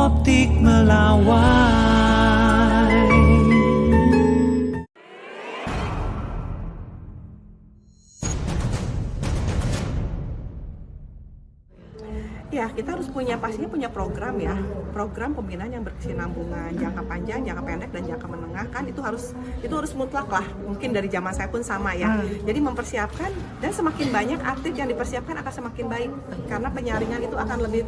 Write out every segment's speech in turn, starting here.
Optik Melawai. Ya, kita harus pastinya punya program ya, program pembinaan yang berkesinambungan, jangka panjang, jangka pendek, dan jangka menengah kan itu harus mutlak lah. Mungkin dari zaman saya pun sama ya. Jadi mempersiapkan, dan semakin banyak atlet yang dipersiapkan akan semakin baik karena penyaringan itu akan lebih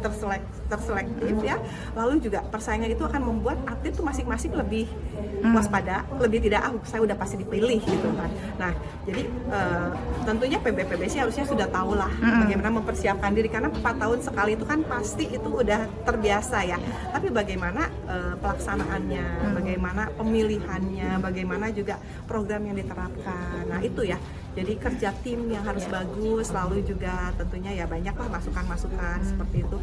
terselektif ya. Lalu juga persaingan itu akan membuat atlet itu masing-masing lebih waspada, lebih tidak saya udah pasti dipilih gitu kan. Nah, jadi tentunya PBPBSI harusnya sudah tahu lah bagaimana mempersiapkan diri karena 4 tahun sekali itu kan pasti itu udah terbiasa ya. Tapi bagaimana pelaksanaannya, bagaimana pemilihannya, bagaimana juga program yang diterapkan. Nah, itu ya. Jadi kerja tim yang harus bagus, lalu juga tentunya ya banyaklah masukan-masukan seperti itu.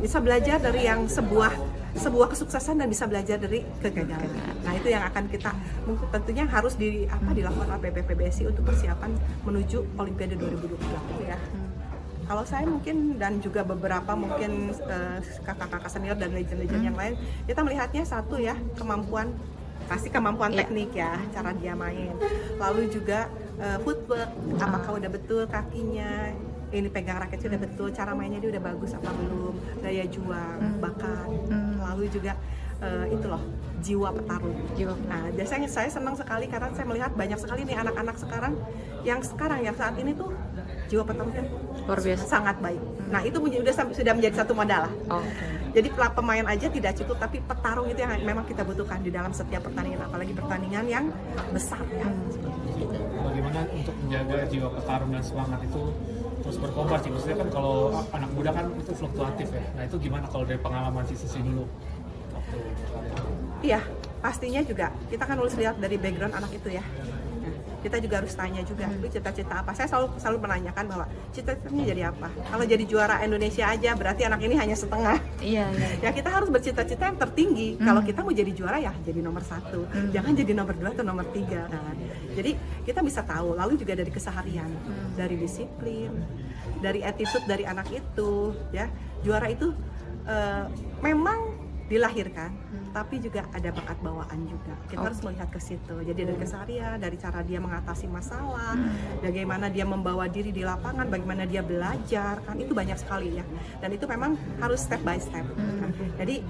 Bisa belajar dari yang sebuah kesuksesan dan bisa belajar dari kegagalan. Nah, itu yang akan kita tentunya harus dilakukan oleh PBPBSI untuk persiapan menuju Olimpiade 2024 ya. Kalau saya mungkin dan juga beberapa mungkin kakak-kakak senior dan legend-legend yang lain, kita melihatnya satu ya, kemampuan teknik ya, cara dia main. Lalu juga footwork, apakah udah betul kakinya, ini pegang raketnya udah betul, cara mainnya dia udah bagus apa belum, daya juang, bakat. Lalu juga itu loh, jiwa petarung. Nah, biasanya saya senang sekali karena saya melihat banyak sekali nih anak-anak sekarang yang saat ini tuh jiwa petarungnya luar biasa, sangat baik. Nah, itu sudah menjadi satu modal lah. Jadi pemain aja tidak cukup, tapi petarung itu yang memang kita butuhkan di dalam setiap pertandingan, apalagi pertandingan yang besar ya. Bagaimana untuk menjaga jiwa petarung dan semangat itu terus berkobar sih? Maksudnya kan kalau anak muda kan itu fluktuatif ya. Nah, itu gimana kalau dari pengalaman Sisi dulu? Iya, pastinya juga kita kan harus lihat dari background anak itu ya. Kita juga harus tanya juga, lu cita-cita apa? Saya selalu menanyakan bahwa cita-citanya jadi apa? Kalau jadi juara Indonesia aja berarti anak ini hanya setengah. Iya. Ya, kita harus bercita-cita yang tertinggi. Kalau kita mau jadi juara ya jadi nomor 1. Jangan jadi nomor 2 atau nomor 3 kan. Jadi kita bisa tahu. Lalu juga dari keseharian, dari disiplin, dari attitude dari anak itu ya. Juara itu memang dilahirkan, tapi juga ada bakat bawaan juga. Kita harus melihat ke situ. Jadi dari keseharian, dari cara dia mengatasi masalah, bagaimana dia membawa diri di lapangan, bagaimana dia belajar, kan itu banyak sekali ya. Dan itu memang harus step by step. Jadi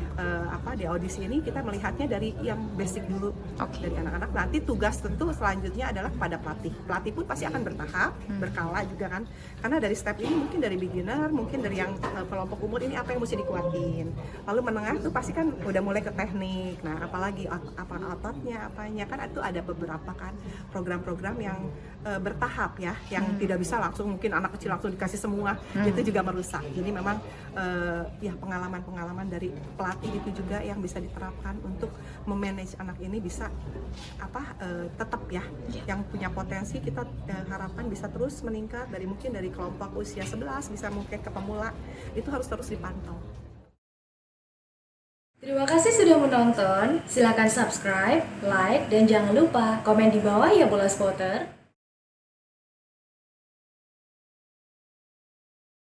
di audisi ini kita melihatnya dari yang basic dulu dari anak-anak. Nanti tugas tentu selanjutnya adalah kepada pelatih. Pelatih pun pasti akan bertahap, berkala juga kan. Karena dari step ini mungkin dari beginner, mungkin dari yang kelompok umur ini apa yang mesti dikuatin. Lalu menengah tuh pasti kan udah mulai ke teknik. Nah, apalagi ototnya, apanya kan itu ada beberapa kan program-program yang bertahap ya, yang tidak bisa langsung mungkin anak kecil langsung dikasih semua, itu juga merusak. Jadi memang ya pengalaman dari pelatih itu juga yang bisa diterapkan untuk memanage anak ini bisa tetap ya, yang punya potensi kita harapkan bisa terus meningkat dari kelompok usia 11 bisa mungkin ke pemula, itu harus terus dipantau. Terima kasih sudah menonton. Silakan subscribe, like, dan jangan lupa komen di bawah ya Bola Spotter.